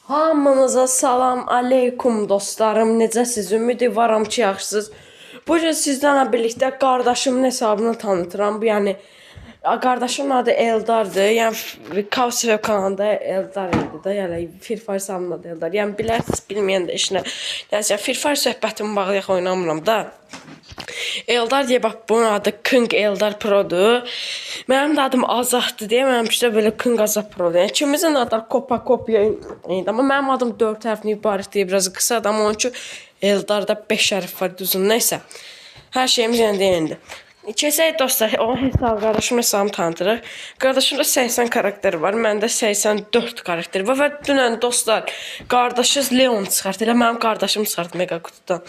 Hamınıza salam aleykum dostlarım. Necəsiz? Ümidvaram ki, yaxşısınız. Bu gün sizlərlə birlikdə qardaşımın hesabını tanıtıram. Yəni qardaşımın adı Eldardır. Yəni Kavsev kanalında Eldar idi də. Yəni Free Fire hesabında da Eldar. Yəni bilərsiniz, bilməyən də işinə. Yəni Free Fire söhbətimi bağlayaq oynamıram da. Eldar diye bax bunun adı King Eldar Pro'dur. Mənim də adım Azaddır deyə mənim işte böyle King Azad Pro'dur. Yəni kimizin adı kopya idi. Amma mənim adım 4 hərfdən ibarət deyə biraz qısadır. Amma onun üçün Eldarda 5 hərf var düzün. Nəysə. Hər şeyimiz yəni deyildi. Keçək dostlar, o hesab qardaşımın hesabını tanıtırıq. Qardaşımda 80 karakteri var, məndə 84 karakteri var və dünən dostlar, qardaşız Leon çıxart. Elə mənim qardaşım çıxart mega kutudan.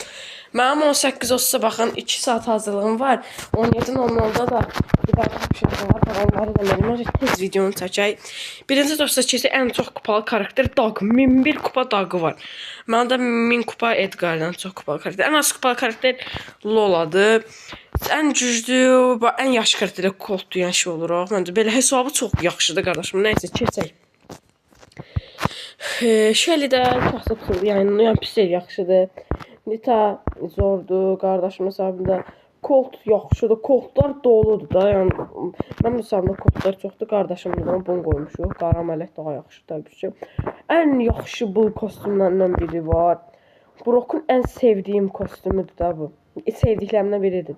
Mənim 18-30-a baxın 2 saat hazırlığım var. 17:00-da da bir daha tapşırığım var. Onları deməli, tez videonu çəkək. Birinci dostlar keçək ən çox kupalı karakter Dog. 1001 kupa Dog'u var. Məndə 1000 kupa Edgar'dan çox kupalı karakter. Ən az kupalı karakter Lola'dır. Ən güclü, ən yaxşı karakter Colt'dur, yəni şey olur. Məncə belə hesabı çox yaxşıdır qardaşım. Nəysə keçək. Şöyle də şəxsi yəni pis deyil, yaxşıdır. Nita zordur, qardaşım hesabında. Colt yaxşıdır, Coltlar doludur da. Yəni mənim hesabımda Coltlar çoxdur, qardaşımdan bunu qoymuşuq. Qara mələk daha yaxşı təbii ki. Ən yaxşı bu kostyumlardan biri var. Brock'un ən sevdiyim kostyumudur da bu. Sevdiklərimdən biridir.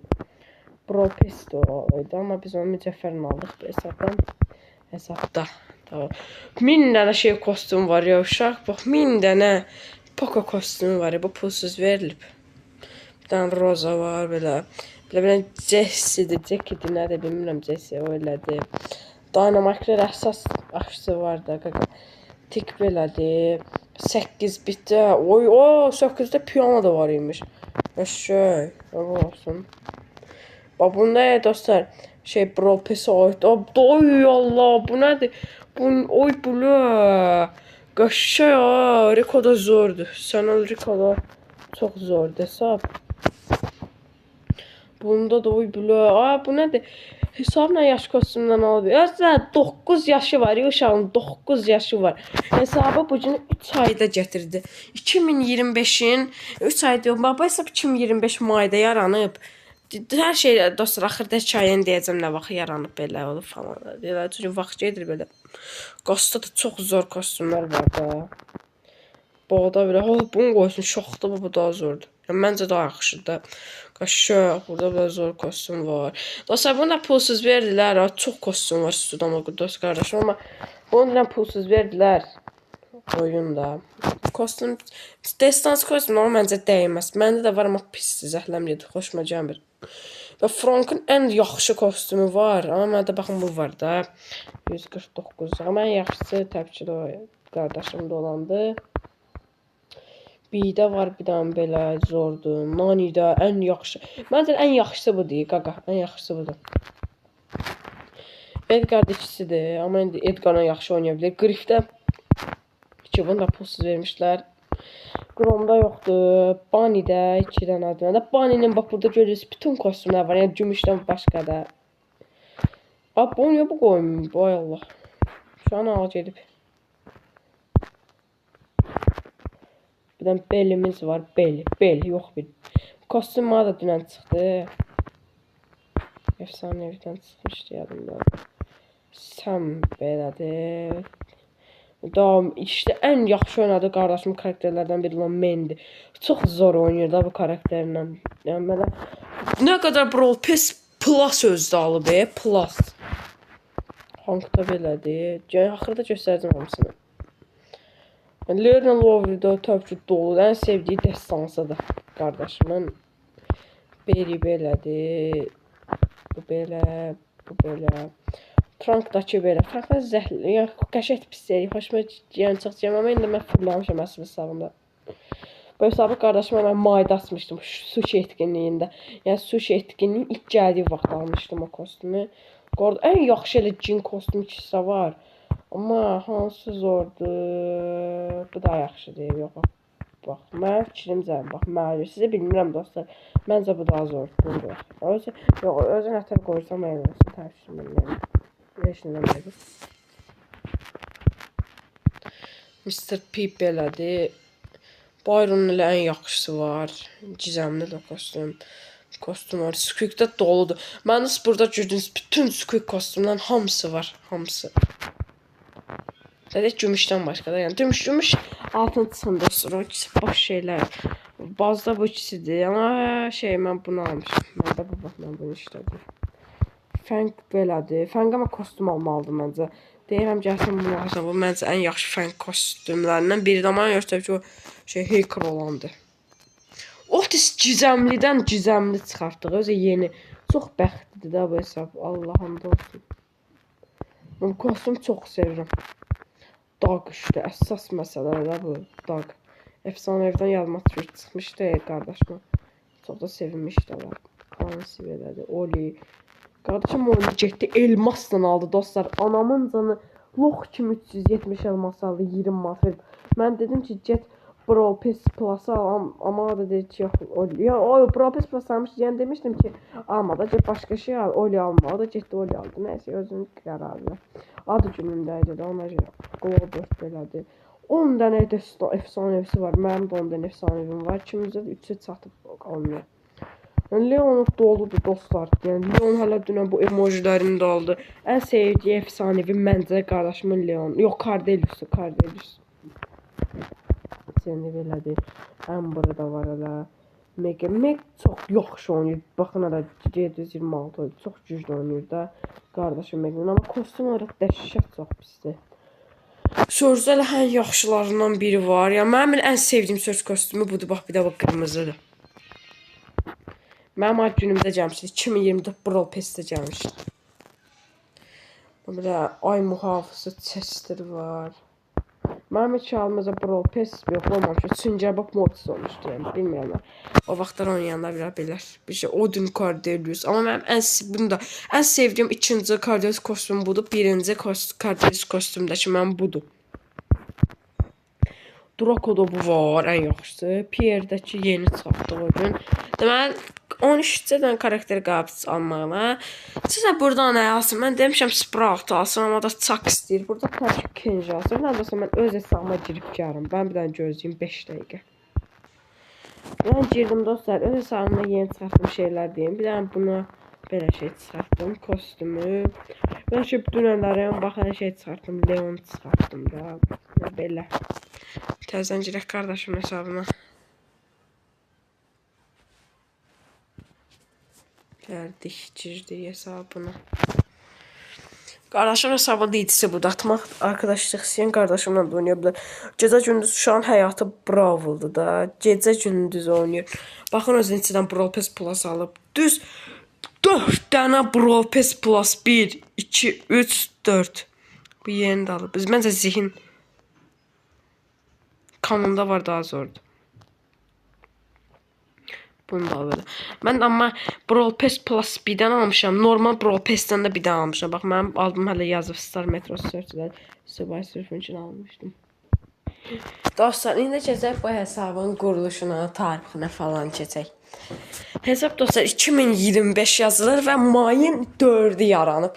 Brawl Pass idi, amma biz onu mücəffərini aldıq bu hesabda. Tamam. 1000 dənə şey kostyum var ya uşaq. Bax 1000 dənə Poco kostyumu var ya, bu pulsuz verilib. Bir dənə Rosa var belə. Belə Jesse'dir, Jackie'dir, nədir bilmirəm, Jesse o elədir. Dynamite'lər əsas aşısı var da qaqa. Tik belədir. 8 bitə. Oy, 8-də piyano da var imiş. Şey, olsun. Bax bu nə dostlar? Şey Brawl Pass'a aid. Oy Allah, bu nədir? Oy bula. Qaşay ha, Rico da zordur. Sənə Rico da çox zordur hesab. Bunda da oy bula. Bu nədir? Hesabla yaş kostyumdan alıb. Özdə 9 yaşı var, uşağın 9 yaşı var. Hesabı bu gün 3 ayda gətirdi. 2025-in 3 ayda yox. Bax bu hesab 2025 mayda yaranıb. Hər şey dostlar axırda hekayəni deyəcəm nə vaxt yaranıb belə olub falan. Elə çünki vaxt gedir belə. Qosta da çox zor kostyumlar var da. Boğda belə bunu qoysun şoxdur, bu daha zordur. Yəni məncə daha yaxşıdır. Qaşıq, burada belə zor kostyum var. Dostlar buna pulsuz verdilər. Çox kostyum var sudan o dost qardaşım, amma bunu pulsuz verdilər. Oyunda. Kostyum destans kostyum amma məncə dəyməz. Məndə də var amma pis zəhləmlidir, xoşuma gəlmir. Və Frank'ın ən yaxşı kostyumu var. Amma məndə baxın bu var da. 149. Amma ən yaxşısı təbii ki də qardaşımda olandı. B'də var bir dənə belə zordur. Nani'də ən yaxşı. Məncə ən yaxşısı budur qaqa. Ən yaxşısı budur. Edgar da ikisidir. Amma indi Edgar'la yaxşı oynaya bilər. Griff'də ki bunu da pulsuz vermişlər. Grom'da yoxdur. Bunny'də 2 dənə adı. Bunny'nin bax burada görürsünüz bütün kostyumlar var. Yəni gümüşdən başqa da. Bax bunu niyə bu qoymayım? Vay Allah. Şu an ağa gedib. Bir dənə belimiz var. Bel yox bir. Kostyum da dünən çıxdı. Efsanəvidən çıxmışdı yadımda. Sam belədir. Davam işte ən yaxşı oynadığı qardaşım karakterlərdən biri olan Mandy. Çox zor oynayır da bu karakterlə. Yəni belə nə qədər Brawl Pass Plus özdə alıb Plus. Hankda belədir. Yəni axırda göstərəcəm hamısını. Learn Love'da təbii ki dolu. Ən sevdiyi destansıdır qardaşımın. Beri belədir. Bu belə. Frank'dakı belə. Frank'da zəhli, yəni qəşət pis deyil. Xoşuma yəni çox gəlmir. Amma indi mən fırlamışam əsl hesabımda. Bu hesabı qardaşıma mən mayda açmışdım sushi etkinliyində. Yəni sushi etkinliyi ilk gəldiyi vaxt almışdım o kostyumu. Ən yaxşı elə cin kostyumu ikisi var. Amma hansı zordur? Bu da yaxşı deyil. Yox. Bax, mənim fikrimcə, bax, mənim sizə bilmirəm dostlar. Məncə bu daha zordur. Yox, özün ətər qoysam elə olsun. Təşkil edirəm. Mr. P belədir. Byronun elə ən yaxşısı var. Gizəmli də kostyum var. Squeak'də doludur. Məniz burada gördüyünüz bütün Squeak kostyumların hamısı var. Hamısı. Dedik gümüşdən başqa da. Yəni gümüş altıncısında sonra boş şeylər. Bazda bu ikisidir. Amma mən bunu almışım. Mən də mən bunu işlədim. Fang belədir. Fang'a kostyum almalıdır məncə. Deyirəm gəlsin bunu alsam. Bu məncə ən yaxşı Fang kostyumlarından biri. Amma göstərib ki o hacker olandı. Otis gizəmlidən gizəmli çıxartdıq. Özü yeni. Çox bəxtlidir də bu hesab. Allah'ım da olsun. Bu kostyum çox sevirəm. Dağ işte. Əsas məsələ də bu. Dağ. Efsanevdən yazma tweet çıxmışdı qardaşıma. Çox da sevinmişdi var. Hansı belədir. Oli. Qardaşım onu getdi elmasla aldı dostlar. Anamın canı lox kimi 370 elmas aldı 20 manat verib. Mən dedim ki get Brawl Pass Plus-ı al, amma da dedi ki yox. Ya o Brawl Pass Plus almış. Yəni demişdim ki alma da get başqa şey al. Oli alma. O da getdi Oli aldı. Nəysə özünün qərarı. Adı günündəydi də ona görə. Global belədir. 10 dənə də efsanevisi var. Mənim də 10 dənə efsanevim var. İkimizdə də 3-ə çatıb qalmıyor. Leon doludur dostlar. Yəni Leon hələ dünən bu emojilərini də aldı. Ən sevdiyi efsanevi məncə qardaşımın Leon. Yox, Cardelius. Səni belədir. Amber da var hələ. Meg çox yaxşı oynayır. Baxın hələ 726 oyuncu. Çox güclü oynayır da. Qardaşım Meg'in. Amma kostyum olaraq dəhşət çox pisdir. Sözdə elə ən yaxşılarından biri var. Ya mənim ən sevdiyim söz kostyumu budur. Bax bir də bu qırmızıdır. Mənim ad günümdə gəlmişdi. 2024 Brawl Pass'də gəlmişdi. Burada ay mühafızı Chester var. Mənim heç almazda Brawl Pass yoxlamamışdı. Çünki bax modus olmuşdu. Yəni bilmirəm. O vaxtlar oynayanlar bilər. Bir şey Odin Cardelius. Amma mənim ən sevdiyim ikinci Cardelius kostyumu budur. Birinci Cardelius kostyumdakı mənim budur. Draco'da bu var, ən yaxşısı. Pierre'dəki yeni çıxartdığı oyun. Deməli 13 dən karakter qabısı almalı. Sizə buradan nə alsın? Mən demişəm Sprout alsın, amma da Chuck istəyir. Burada Patrick Kenji alsın. Nədirsə mən öz hesabıma girib gəlim. Ben bir dənə gözləyim 5 dəqiqə. Ben girdim dostlar. Öz hesabıma yeni çıxartdığım şeylər deyim. Bir dənə bunu belə şey çıxartdım. Kostümü. Ben şu dünənlərim baxan şey çıxartdım. Leon çıxartdım da. Belə. Təzədən girək qardaşım hesabına. Gəldik, girdik hesabına. Qardaşım hesabı deyicisi bu da atmaq. Arkadaşlıq istəyən qardaşımla da oynaya bilər. Gecə gündüz şu an həyatı Brawl'dır da. Gecə gündüz oynayır. Baxın özünün içindən Brawl Pass Plus alıb. Düz 4 dənə Brawl Pass Plus 1, 2, 3, 4. Bu yeni də alıb. Məncə zihin kanunda var daha zordur. Bunu da böyle. Ben amma Brawl Pass Plus 1'dən almışam. Normal Brawl Pass'dən də bir dənə almışam. Bax mənim albüm hələ yazıb Star Metro Search-də Subway Surfing üçün almışdım. Dostlar, indi keçək bu hesabın quruluşuna, tarixinə falan keçək. Hesab dostlar 2025 yazılır və mayın 4-ü yaranıb.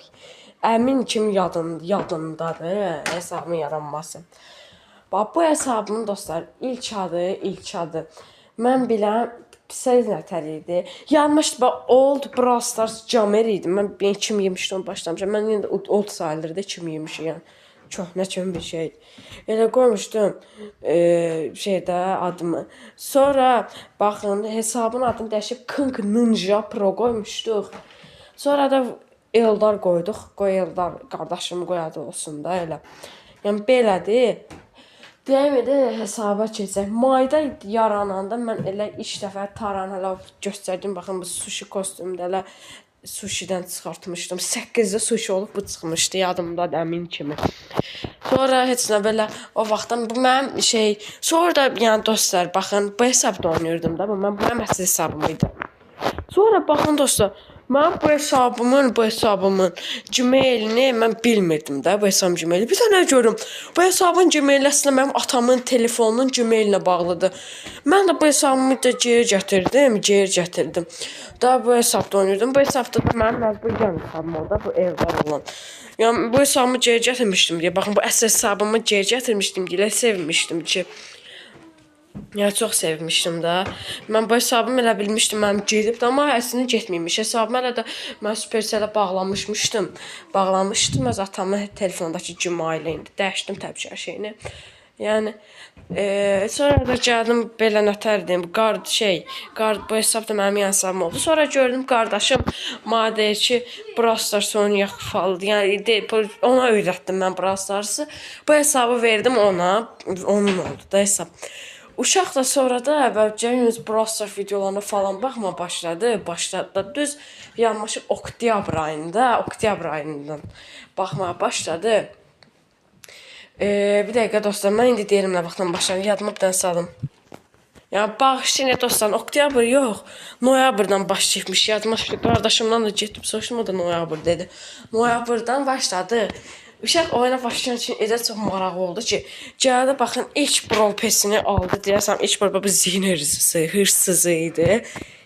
Əmin kim yadındadır hesabın yaranması. Bax bu hesabın dostlar ilk adı. Mən biləm Pixel nətər idi. Yanmışdı bax Old Brawl Stars Jammer idi. Mən 2023-dən başlamışam. Mən yenə də old sayılırdı 2023 yəni. Köhnə kimi bir şey. Elə qoymuşdum şeydə adımı. Sonra baxın hesabın adını dəyişib King Ninja Pro qoymuşduq. Sonra da Eldar qoyduq. Qoy Eldar qardaşım qoyadı olsun da elə. Yəni belədir. Deyəm də hesaba keçək. Mayda yarananda mən elə ilk dəfə taran hələ göstərdim. Baxın bu sushi kostyumda elə sushidən çıxartmışdım. 8-də sushi olub bu çıxmışdı yadımda əmin kimi. Sonra heç nə belə o vaxtdan bu mənim şey. Sonra da yəni dostlar baxın bu hesabda oynayırdım da. Bu mənim əsl hesabım idi. Sonra baxın dostlar Mən bu hesabımın Gmailini mən bilmirdim də, bu hesabın Gmaili. Bir dənə görüm. Bu hesabın Gmaili əslində mənim atamın telefonunun Gmailinə bağlıdır. Mən də bu hesabımı da geri gətirdim. Daha bu hesabda oynayırdım. Bu hesabda da mənim məcbur yan hesabım oldu, bu Eldar olan. Yəni bu hesabımı geri gətirmişdim deyə. Baxın, bu əsl hesabımı geri gətirmişdim deyə sevmişdim ki. Ya çox sevmişdim də. Mən bu hesabımı elə bilmişdim mənim gedibdi, amma əslində getməymiş. Hesabımı elə də mən Supercell-ə bağlamışdım öz atamın telefondakı Gmail-ə indi. Dəyişdim təbii ki, hər şeyini. Yəni sonra da gəldim belə nətərdim. Bu hesab da mənim yan hesabım oldu. Sonra gördüm qardaşım mənə deyir ki, Brawl Stars oynayaq falan. Yəni ona öyrətdim mən Brawl Stars-ı. Bu hesabı verdim ona. Onun oldu da hesab. Uşaq da sonra da əvvəlcə Brawl Stars videolarına falan baxma başladı da düz yanlış oktyabr ayından baxmağa başladı. Bir dəqiqə dostlar, mən indi deyirəm nə vaxtdan başladım, yadıma bir dənə salım. Yəni bağışlayın dostlar, oktyabr yox, noyabrdan başlayıbmış, yadıma düşdü. Qardaşımdan da getdim soruşdum, o da noyabr dedi. Noyabrdan başladı. Uşaq oyuna başlayan üçün elə çox maraqlı oldu ki, gəldi baxın ilk Brawl Pass-ini aldı deyəsəm, ilk Brawl Pass zihin hırsızı idi.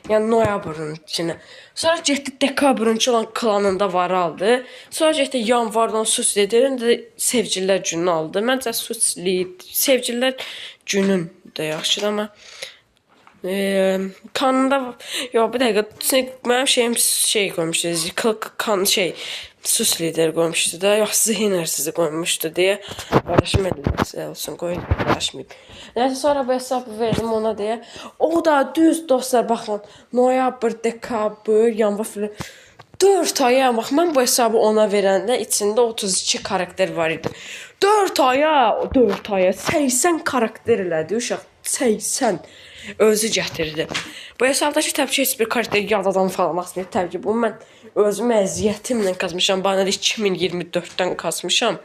Yəni noyabrın içinə. Sonra getdi dekabrın olan klanında var aldı. Sonra getdi yanvardan sus dedi. İndi sevgililər gününü aldı. Məncə sevgililər günün də yaxşıdır, amma kanında yox, bir dəqiqə mənim qoymuşdu. Sus lider qoymuşdu da, yox zihin hırsızı qoymuşdu deyə qardaşım elə olsun, qoyun qardaşmayıb. Nəysə sonra bu hesabı verdim ona deyə. O da düz dostlar baxın, noyabr, dekabr, yanvar filan 4 aya bax, mən bu hesabı ona verəndə içində 32 karakter var idi. 4 aya 80 karakter elədi uşaq, 80 özü gətirdi. Bu hesabdakı təbii ki, heç bir karakter yad adam falan asmıyor. Təbii ki, bunu mən özüm əziyyətimlə kasmışam. Bana 2024-dən kasmışam.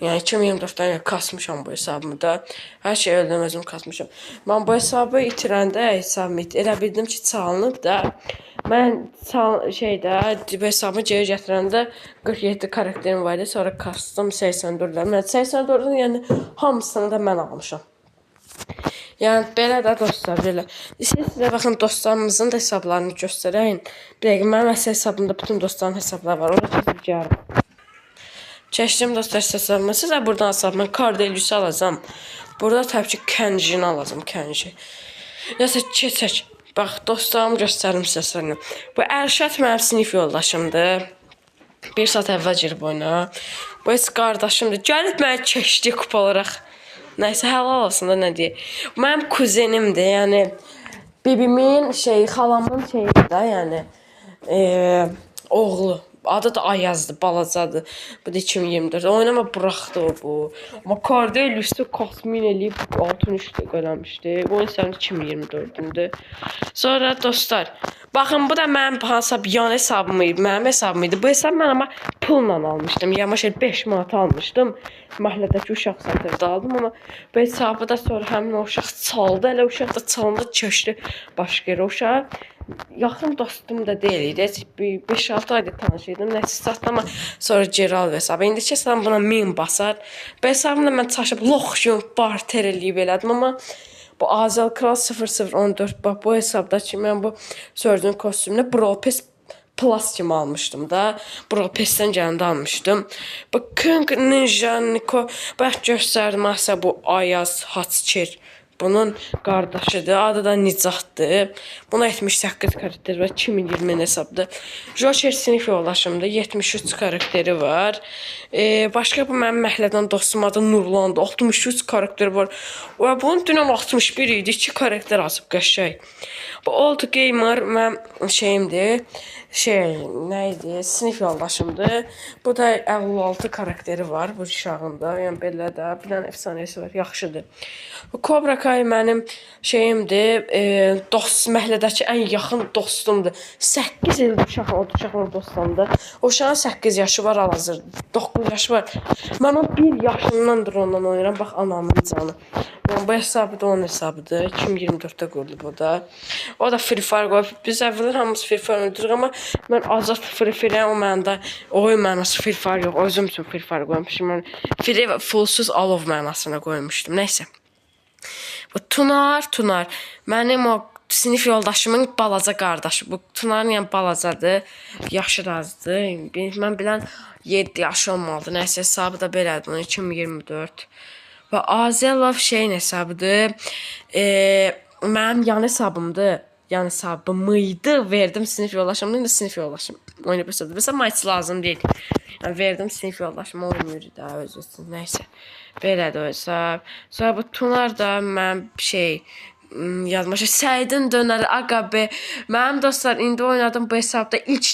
Yəni 2024-dən kasmışam bu hesabımı da. Hər şey öldüm özüm kasmışam. Mən bu hesabı itirəndə elə bildim ki, çalınıb da. Mən bu hesabı geri gətirəndə 47 karakterim var idi. Sonra kastım 84-lər. Mən 84-ün yəni hamısını da mən almışam. Yəni belə də dostlar, belə. Sizə baxın dostlarımızın da hesablarını göstərəyin. Bir dəqiqə mənim əsl hesabımda bütün dostların hesabları var. Orada keçib gəlirəm. Keçdim dostlar hesabımı. Sizə buradan hesabımı Cardelius'u alacağam. Burada təbii ki Kenji'ni alacağam, Kenji. Nəsə keçək. Bax dostlarımı göstərim sizə. Bu Ərşad mənim sinif yoldaşımdır. Bir saat əvvəl girib oyuna. Bu heç qardaşımdır. Gəlib mənə keçdi kupa olaraq. Nəysə halal olsun da nə deyək. Mənim kuzenimdir, yəni bibimin xalamın şeyidir da, yəni oğlu. Adı da Ayazdır, balacadır. Bu da 2024. Oynama buraxdı o bu. Amma Cardelius'u kasmin eləyib 63 eləmişdi. Bu insan 2024-dür. Sonra dostlar, baxın bu da mənim yan hesabım idi. Mənim hesabım idi. Bu hesabı mən amma pulla almışdım. Yəni 5 manat almışdım. Mahlədəki uşaq satırdı aldım, amma bu hesabı da sonra həmin o uşaq çaldı. Elə uşaq da çalındı, keçdi başqa yerə. Uşaq yaxın dostum da deyil idi. 5-6 ayda tanış idim. Nəsə satdım, amma sonra geri aldı hesabı. İndiki hesabım buna 1000 basar. Bu hesabımla mən çaşıb loxşun barter eləyib elədim, amma bu Azel Kral 0014 bax bu hesabda ki mən bu Sörcün kostyumunu Brawl Pass Plus kimi almışdım da. Brawl Pass'dən gələndə almışdım. Bu King Ninja Niko bax göstərdim asə bu Ayaz Hatsker. Bunun qardaşıdır. Adı da Nicatdır. Buna 78 karakter var. 2020 hesabdır. Joker sinif yoldaşımdır. 73 karakteri var. Başqa bu mənim məhəllədən dostum adı Nurlandır. 63 karakteri var. Və bunun dünən 61 idi. 2 karakter asıb qəşəng. Bu Old Gamer mənim şeyimdir. Nə idi? Sinif yoldaşımdır. Bu da 56 karakteri var bu uşağında. Yəni belə də bir dənə əfsanəsi var. Yaxşıdır. Bu Cobra Berkay mənim şeyimdir, dost məhlədəki ən yaxın dostumdur. 8 il uşaqla dostumdur. O uşağın 8 yaşı var hal-hazır, 9 yaşı var. Mən 1 yaşındandır ondan oynayıram. Bax anamın canı. Bu hesabı da onun hesabıdır. 2024-də qoyulub o da. O da Free Fire qoyub. Biz əvvəllər hamımız Free Fire oynayırdıq, amma mən azad Free Fire, o məndə oyun mənası Free Fire yox. Özüm üçün Free Fire qoymuşum. Mən Free və fullsuz alov mənasına qoymuşdum. Nəysə. Bu Tunar. Mənim o sinif yoldaşımın balaca qardaşı. Bu Tunarın yəni balacadır. Yaşı razıdır. Mən bilən 7 yaşı olmalıdır. Nəysə hesabı da belədir. Bunun 2024. Və Azelov şeyin hesabıdır. Mənim yan hesabımdır. Yan hesabımıydı. Verdim sinif yoldaşımdan da sinif yoldaşım. Oynayıb hesabdır. Mesela maç lazım deyil. Yəni, verdim sinif yoldaşıma oynayır da öz üçün. Nəysə. Belədir o hesab. Sonra bu Tunar da mənim yazmışım. Səidin dönəri Aqabe. Mənim dostlar indi oynadım bu hesabda ilk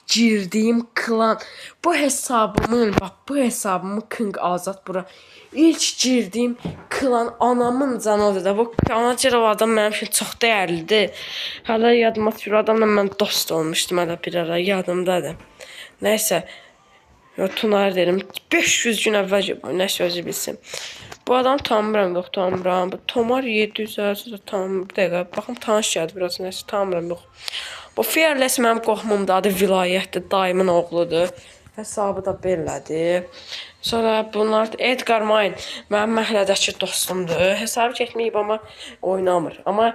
girdiyim klan. Bu hesabımın, bax bu hesabımı King Azad bura. İlk girdiyim klan anamın canıdır da. Bu ana görə o adam mənim üçün çox dəyərlidir. Hələ yadıma düşür, adamla mən dost olmuşdum hələ bir ara, yadımdadır. Nəysə, Tunar derim. 500 gün əvvəl nə sözü bilsin. Bu adam tanımıram, yox tanımıram. Bu Tomar 700 tanımıram. Bir dəqiqə, baxım tanış gəldi biraz, nəsə tanımıram, yox. Bu Fearless mənim qohumumdur, adı Vilayətdir, dayımın oğludur. Hesabı da belədir. Sonra bunlar Edgar Mine mənim məhlədəki dostumdur. Hesabı çəkməyib, amma oynamır. Amma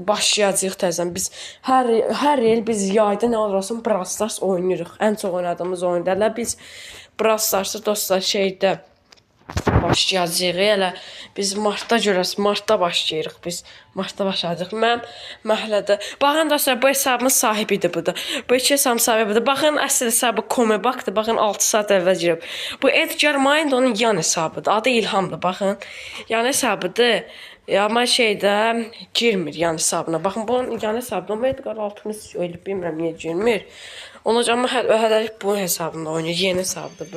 başlayacağıq təzən. Biz hər il biz yayda nə olursa Brawl Stars oynayırıq. Ən çox oynadığımız oyunlarla biz Brawl Stars'ı dostlar başlayacağıq. Elə biz martda başlayırıq biz. Martda başlayacağıq. Mən məhəllədə. Baxın dostlar, bu hesabımın sahibidir bu da. Bu iki hesabın sahibidir. Baxın əsl hesabı Komebakdır. Baxın 6 saat əvvəl girib. Bu Edgar Mind onun yan hesabıdır. Adı İlhamdır. Baxın. Yan hesabıdır. Amma girmir yan hesabına. Baxın bunun yan hesabına. Amma Edgar 60 ölüb bilmirəm niyə girmir. Ona görə hələlik bu hesabında oynayır. Yeni hesabıdır bu.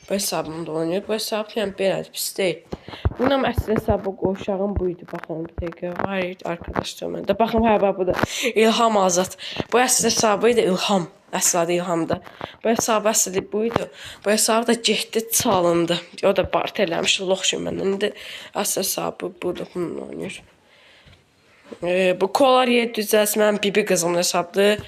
Bu hesabımda oynayır. Bu hesab yəni belədir, pis deyil. Bunun əsl hesabı uşağım buydu. Baxın bir dəqiqə var idi arkadaşlar məndə. Baxın bu da İlham Azad. Bu əsl hesabı idi İlham. Əsl adı İlhamda. Bu hesab əsli buydu. Bu hesabı da getdi çalındı. O da bart eləmiş loxşu məndən. İndi əsl hesabı budur. Bununla oynayır. Bu Kolar 700 mənim bibi qızımın hesabdır.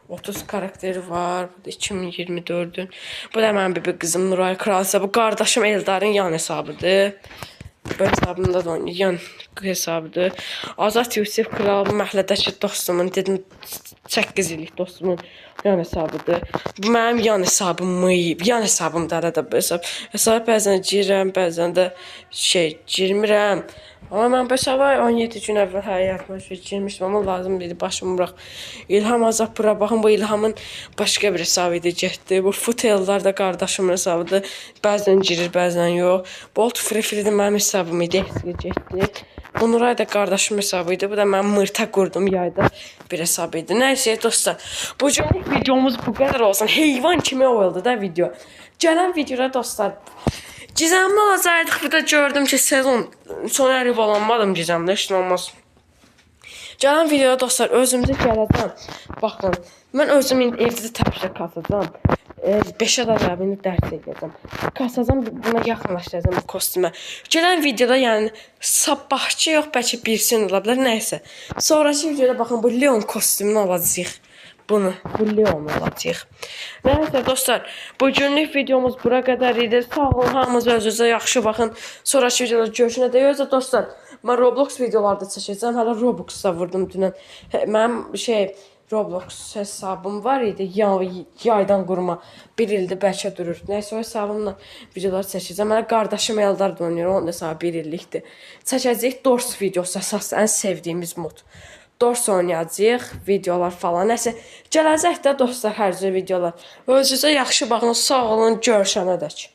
30 karakteri var. Bu da 2024'ün. Bu da mənim bibi qızım Nuray Kral hesabı. Qardaşım Eldarın yan hesabıdır. Bu hesabımda da oynayır. Yan hesabıdır. Azad Yusuf Kral məhlədəki dostumun, dedim 8 illik dostumun yan hesabıdır. Bu mənim yan hesabımıyıb. Yan hesabımda da bu hesab. Hesabı bəzən girirəm, bəzən də girmirəm. Amma mən bu hesaba 17 gün əvvəl həyatıma girmişdim, amma lazım deyildi, başımı bıraq. İlham Azad bura, baxın bu İlhamın başqa bir hesabı idi, getdi. Bu Futellar da qardaşımın hesabıdır. Bəzən girir, bəzən yox. Bolt Free-Free'dir mənim hesabım idi, getdi. Bu Nuray da qardaşım hesabı idi. Bu da mən mırta qurdum yayda bir hesabı idi. Nəysə dostlar, bu günlük videomuz bu qədər olsun. Heyvan kimi oldu da video. Gələn videoda dostlar, Gizemli olacaqdıq, bir də gördüm ki, sezon sona rivalanmadım Gizemli, heç nə olmaz. Gələn videoda dostlar, özümüzə gələcəm. Baxın, mən özüm evdə təpişə kasacam. 5-ə da rəbini dərs edəcəm. Kasacam, buna yaxınlaşacağım bu kostümə. Gələn videoda yəni sabahçı yox, bəlkə birsin ola bilər, nəysə. Sonraki videoda baxın, bu Leon kostümünü alacağıq. Bu Leon olacaq. Nəysə dostlar, bu günlük videomuz bura qədər idi. Sağ olun, hamınız özünüzə yaxşı baxın. Sonraki videoda görüşünə deyəcək dostlar. Mən Roblox videolarda çəkəcəm. Hələ Roblox-da vurdum dünən. Mənim Roblox hesabım var idi. Yaydan qurma. Bir ildir bəlkə durur. Nəysə o hesabımla videolar çəkəcəm. Hələ qardaşım Eldar da oynayır. Onun hesabı bir illikdir. Çəkəcəyik Dors videosu əsas ən sevdiyimiz mod. Dors oynayacağıq, videolar falan. Nəsə, gələcəkdə dostlar hər cür videolar. Özünüzə yaxşı baxın, sağ olun, görüşənədək.